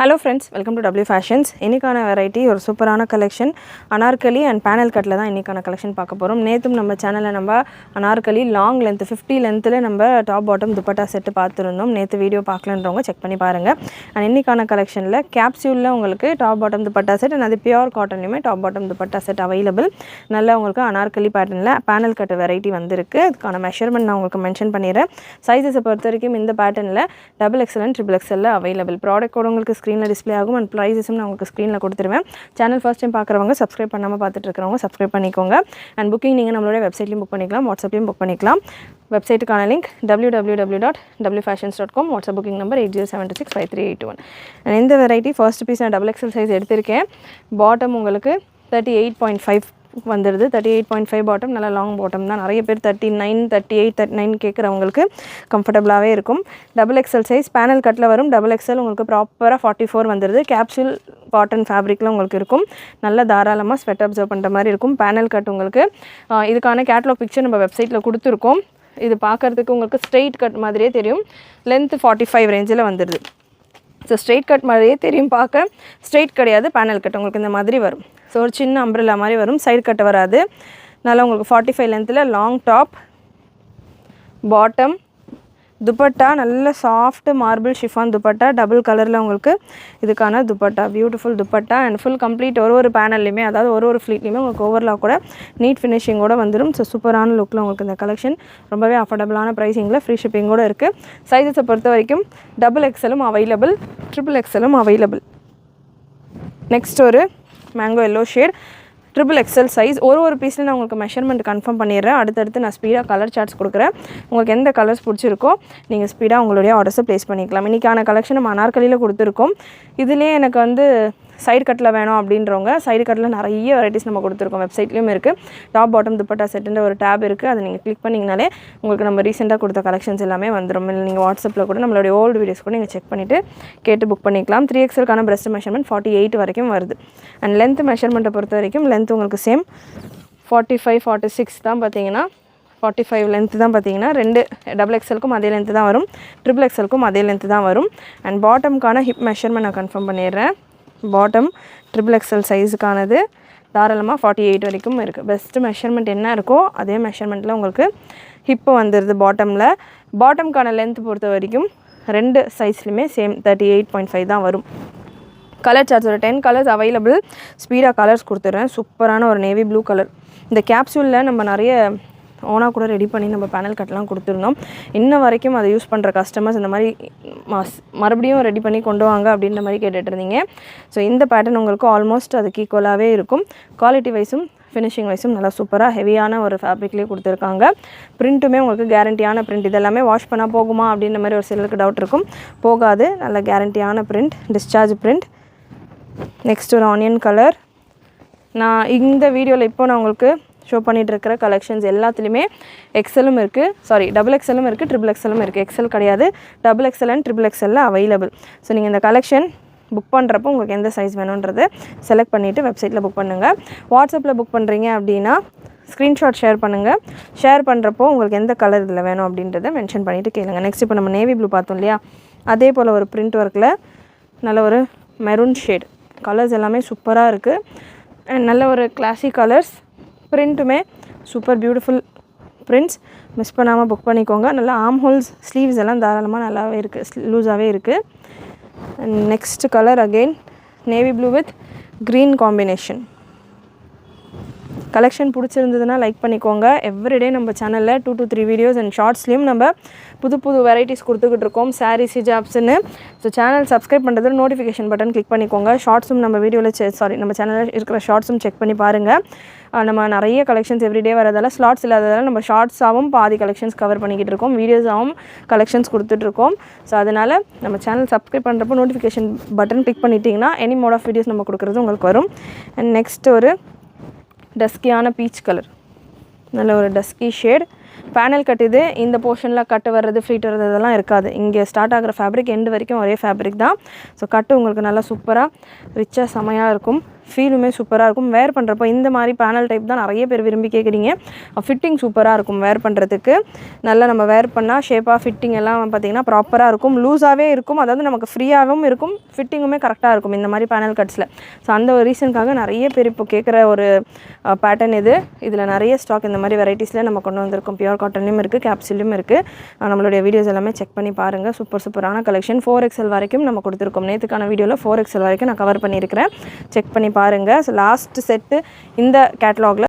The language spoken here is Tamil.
Hello friends, welcome to W Fashions. இன்னைக்கான வெரைட்டி ஒரு சூப்பரான கலெக்ஷன் அனார்கலி அண்ட் பேனல் கட்ல தான் இன்னைக்கான கலெக்ஷன் பார்க்க போறோம். நேத்தும் நம்ம சேனல்ல நம்ம அனார்கலி லாங் லெந்த் 50 லெந்த்ல நம்ம டாப் பாட்டம் துப்பட்டா செட் பார்த்திருந்தோம். நேத்து வீடியோ பார்க்கலன்றவங்க செக் பண்ணி பாருங்க. அண்ட் இன்னைக்கான கலெக்ஷன்ல கேப்சூல்ல உங்களுக்கு top bottom dupatta set and அது பியூர் காட்டன்லயுமே top bottom dupatta set available. நல்லா உங்களுக்கு அனார்கலி பேட்டர்ன்ல பேனல் கட் வெரைட்டி வந்திருக்கு. அதுக்கான மெஷர்மென்ட் நான் உங்களுக்கு மென்ஷன் பண்ணிறேன். சைஸஸ் பொறுத்தவரைக்கும் இந்த பேட்டர்ன்ல XXL and XXL available. Product code உங்களுக்கு ஸ்க்ரீன்ல டிஸ்ப்ளே ஆகும் and prices நான் உங்களுக்கு ஸ்க்ரீன்ல கொடுத்துருவேன். சேனல் ஃபர்ஸ்ட் டைம் பார்க்குறவங்க சப்ஸ்கிரைப் பண்ணாம பார்த்துட்டு இருக்கறவங்க சப்ஸ்கிரைப் பண்ணிக்கோங்க. அண்ட் புக்கிங் நீங்க நம்மளோட வெப்சைட்லயும் புக் பண்ணிக்கலாம், வாட்ஸ்அப்லயும் புக் பண்ணிக்கலாம். வெப்சைட்டுக்கான link www.wfashions.com, WhatsApp booking number 80765381. And இந்த வெரைட்டி ஃபர்ஸ்ட் பீஸ் நான் XXL சைஸ் எடுத்திருக்கேன். பாட்டம் உங்களுக்கு 38.5 வந்துடுது. 38.5 பாட்டம் நல்ல லாங் பாட்டம் தான். நிறைய பேர் 39, 38, 39 கேட்குறவங்களுக்கு கம்ஃபர்டபுளாகவே இருக்கும். XXL சைஸ் பேனல் கட்டில் வரும். XXL உங்களுக்கு ப்ராப்பராக 44 வந்துடுது. கேப்சூல் காட்டன் ஃபேப்ரிக்கில் உங்களுக்கு இருக்கும். நல்ல தாராளமாக ஸ்வெட் அப்சர்வ் பண்ணுற மாதிரி இருக்கும். பேனல் கட் உங்களுக்கு இதுக்கான கேட்லாக் பிக்சர் நம்ம வெப்சைட்டில் கொடுத்துருக்கோம். இது பார்க்குறதுக்கு உங்களுக்கு ஸ்ட்ரெயிட் கட் மாதிரியே தெரியும். லென்த் 45 ரேஞ்சில் வந்துடுது. ஸோ ஸ்ட்ரெயிட் கட் மாதிரியே தெரியும் பார்க்க. ஸ்ட்ரெயிட் கிடையாது, பேனல் கட் உங்களுக்கு இந்த மாதிரி வரும். ஸோ ஒரு சின்ன அம்ப்ரெல்லா மாதிரி வரும், சைடு கட் வராது. நல்லா உங்களுக்கு 45 லென்த்தில் லாங் டாப், பாட்டம், துப்பட்டா நல்ல soft marble chiffon dupatta, double கலரில் உங்களுக்கு இதுக்கான dupatta, beautiful dupatta and full complete ஒரு பேனல்லையுமே, அதாவது ஒரு ஃப்ளீட்லையுமே உங்களுக்கு ஓவர்லாக் கூட நீட் ஃபினிஷிங்கோடு வந்துடும். ஸோ சூப்பரான லுக்கில் உங்களுக்கு இந்த கலெக்ஷன் ரொம்பவே அஃபோர்டபுளான ப்ரைஸிங்கில் ஃப்ரீ ஷிப்பிங்கோடு இருக்குது. சைஸஸை பொறுத்த வரைக்கும் XXLம் அவைலபிள், XXLம் அவைலபிள். நெக்ஸ்ட் ஒரு mango yellow shade XXL size. ஒரு பீஸில் நான் உங்களுக்கு மெஷர்மெண்ட் கன்ஃபார்ம் பண்ணிடுறேன். அடுத்தடுத்து நான் ஸ்பீடாக கலர் சார்ட்ஸ் கொடுக்குறேன். உங்களுக்கு எந்த கலர்ஸ் பிடிச்சிருக்கோ நீங்கள் ஸ்பீடாக உங்களுடைய ஆர்டர்ஸை ப்ளேஸ் பண்ணிக்கலாம். இன்றைக்கான கலெக்ஷன் நம்ம அனார்கலியில் கொடுத்துருக்கோம். இதுலேயே எனக்கு வந்து சைடு கட்டில் வேணும் அப்படின்றவங்க சைடு கட்டில் நிறைய வெரைட்டிஸ் நம்ம கொடுத்துருக்கோம். வெப்சைட்லேயும் இருக்குது. டாப் பாட்டம் துப்பட்டா செட்டுன்ற ஒரு டேப் இருக்குது. அதை நீங்கள் கிளிக் பண்ணிங்கனாலே உங்களுக்கு நம்ம ரீசெண்டாக கொடுத்த கலெக்ஷன்ஸ் எல்லாமே வந்துடும். இல்லை நீங்கள் வாட்ஸ்அப்பில் கூட நம்மளுடைய ஓல்டு வீடியோஸ் கூட நீங்கள் செக் பண்ணிவிட்டு கேட்டு புக் பண்ணிக்கலாம். 3XLக்கான பிரஸ்ட் மெஷர்மெண்ட் 48 வரைக்கும் வருது. அண்ட் லென்த் மெஷர்மெண்ட்டை பொறுத்த வரைக்கும் லென்த் உங்களுக்கு சேம் 45, 46 தான் பார்த்தீங்கன்னா 45 லென்த்து தான் பார்த்தீங்கன்னா XXLக்கும் அதே லென்த்து தான் வரும், XXLக்கும் அதே லென்த்து தான் வரும். அண்ட் பாட்டம்க்கான ஹிப் மெஷர்மெண்ட் நான் கன்ஃபார்ம் பண்ணிடுறேன். பாட்டம் XXL சைஸுக்கானது தாராளமாக 48 வரைக்கும் இருக்குது. பெஸ்ட்டு மெஷர்மெண்ட் என்ன இருக்கோ அதே மெஷர்மெண்ட்டில் உங்களுக்கு ஹிப்பு வந்துடுது. பாட்டம்க்கான லென்த் பொறுத்த வரைக்கும் 2 சைஸ்லையுமே சேம் 38.5 தான் வரும். கலர் சார்ட்ஸ் ஒரு 10 கலர்ஸ் அவைலபிள். ஸ்பீடாக கலர்ஸ் கொடுத்துட்றேன். சூப்பரான ஒரு நேவி ப்ளூ கலர். இந்த கேப்சூலில் நம்ம நிறைய ஓனாக கூட ரெடி பண்ணி நம்ம பேனல் கட்லாம் கொடுத்துருந்தோம். இன்ன வரைக்கும் அதை யூஸ் பண்ணுற கஸ்டமர்ஸ் இந்த மாதிரி மறுபடியும் ரெடி பண்ணி கொண்டு வாங்க அப்படின்ற மாதிரி கேட்டுட்டு இருந்தீங்க. ஸோ இந்த பேட்டர்ன் உங்களுக்கு ஆல்மோஸ்ட் அதுக்கு ஈக்குவலாகவே இருக்கும். குவாலிட்டி வைஸும் ஃபினிஷிங் வைஸும் நல்லா சூப்பராக ஹெவியான ஒரு ஃபேப்ரிக்லேயே கொடுத்துருக்காங்க. பிரிண்ட்டுமே உங்களுக்கு கேரண்டியான பிரிண்ட். இதெல்லாமே வாஷ் பண்ணால் போகுமா அப்படின்ற மாதிரி ஒரு சிலருக்கு டவுட் இருக்கும். போகாது, நல்ல கேரண்டியான பிரிண்ட், டிஸ்சார்ஜ் பிரிண்ட். நெக்ஸ்ட் ஒரு ஆனியன் கலர். நான் இந்த வீடியோவில் இப்போ நான் உங்களுக்கு ஷோ பண்ணிகிட்டு இருக்கிற கலெக்ஷன்ஸ் எல்லாத்துலேயுமே XLம் இருக்குது, XXLம் இருக்குது, XXLம் இருக்குது. XL கிடையாது, XXL and XXL available. So நீங்கள் இந்த கலெக்ஷன் புக் பண்ணுறப்போ உங்களுக்கு எந்த சைஸ் வேணுன்றதை செலக்ட் பண்ணிவிட்டு வெப்சைட்டில் புக் பண்ணுங்கள். வாட்ஸ்அப்பில் புக் பண்ணுறீங்க அப்படின்னா ஸ்க்ரீன்ஷாட் ஷேர் பண்ணுங்கள். ஷேர் பண்ணுறப்போ உங்களுக்கு எந்த கலர் இதில் வேணும் அப்படின்றத மென்ஷன் பண்ணிவிட்டு கேளுங்க. நெக்ஸ்ட் இப்போ நம்ம நேவி ப்ளூ பார்த்தோம் இல்லையா, அதே போல் ஒரு பிரிண்ட் ஒர்க்கில் நல்ல ஒரு மெரூன் ஷேட். கலர்ஸ் எல்லாமே சூப்பராக இருக்குது அண்ட் நல்ல ஒரு கிளாசிக் கலர்ஸ். பிரிண்ட்டுமே சூப்பர் பியூட்டிஃபுல் பிரிண்ட்ஸ். மிஸ் பண்ணாமல் புக் பண்ணிக்கோங்க. நல்லா ஆர்ம் ஹோல்ஸ், ஸ்லீவ்ஸ் எல்லாம் தாராளமாக நல்லாவே இருக்குது, லூஸாகவே இருக்குது. And next colour again navy blue with green combination. Collection பிடிச்சிருந்ததுன்னா லைக் பண்ணிக்கோங்க. எவ்ரிடே நம்ம சேனலில் 2 to 3 வீடியோஸ் அண்ட் ஷார்ட்ஸ்லேயும் நம்ம புது வெரைட்டிஸ் கொடுத்துக்கிட்டு இருக்கோம், சாரீஸ், ஹிஜாப்ஸ்ன்னு. ஸோ சேனல் சப்ஸ்கிரைப் பண்ணுறது நோட்டிஃபிகேஷன் பட்டன் கிளிக் பண்ணிக்கோங்க. ஷார்ட்ஸும் நம்ம வீடியோவில் நம்ம சேனலில் இருக்கிற ஷார்ட்ஸும் செக் பண்ணி பாருங்கள். நம்ம நிறைய கலெக்ஷன்ஸ் எவ்ரிடே வரதால் ஸ்லாட்ஸ் இல்லாததால் நம்ம ஷார்ட்ஸாகவும் பாதி கலெக்ஷன்ஸ் கவர் பண்ணிக்கிட்டு இருக்கோம், வீடியோஸாகவும் கலெக்ஷன்ஸ் கொடுத்துட்ருக்கோம். ஸோ அதனால் நம்ம சேனல் சப்ஸ்கிரைப் பண்ணுறப்போ நோட்டிஃபிகேஷன் பட்டன் கிளிக் பண்ணிட்டீங்கன்னா எனி மோட் ஆஃப் வீடியோஸ் நம்ம கொடுக்குறது உங்களுக்கு வரும். அண்ட் நெக்ஸ்ட் ஒரு டஸ்கியான பீச் கலர், நல்ல ஒரு டஸ்கி ஷேட். பேனல் கட் இது. இந்த போர்ஷனில் கட்டு வர்றது, ஃப்ளீட் வர்றது இதெல்லாம் இருக்காது. இங்கே ஸ்டார்ட் ஆகிற ஃபேப்ரிக் எண்டு வரைக்கும் ஒரே ஃபேப்ரிக் தான். ஸோ கட்டு உங்களுக்கு நல்லா சூப்பராக ரிச்சாக செமையாக இருக்கும். ஃபீலுமே சூப்பராக இருக்கும். வேர் பண்ணுறப்போ இந்த மாதிரி பேனல் டைப் தான் நிறைய பேர் விரும்பி கேட்குறீங்க. ஃபிட்டிங் சூப்பராக இருக்கும் வேர் பண்ணுறதுக்கு. நல்லா நம்ம வேர் பண்ணால் ஷேப்பாக ஃபிட்டிங் எல்லாம் பார்த்திங்கன்னா ப்ராப்பராக இருக்கும். லூஸாகவே இருக்கும், அதாவது நமக்கு ஃப்ரீயாகவும் இருக்கும், ஃபிட்டிங்குமே கரெக்டாக இருக்கும் இந்த மாதிரி பேனல் கட்ஸில். ஸோ அந்த ஒரு ரீசனுக்காக நிறைய பேர் இப்போ கேட்குற ஒரு பேட்டர்ன் இதில் நிறைய ஸ்டாக் இந்த மாதிரி வெரைட்டிஸில் நம்ம கொண்டு வந்திருக்கோம். பியூர் காட்டன்லையும் இருக்குது, கேப்சூல்லையும் இருக்குது. நம்மளுடைய வீடியோஸ் எல்லாமே செக் பண்ணி பாருங்கள். சூப்பரான கலெக்ஷன் 4XL வரைக்கும் நம்ம கொடுத்துருக்கோம். நேற்றுக்கான வீடியோவில் 4XL வரைக்கும் நான் கவர் பண்ணியிருக்கிறேன். செக் பண்ணி பாருங்கள். ஸோ லாஸ்ட் செட்டு இந்த கேட்லாகில்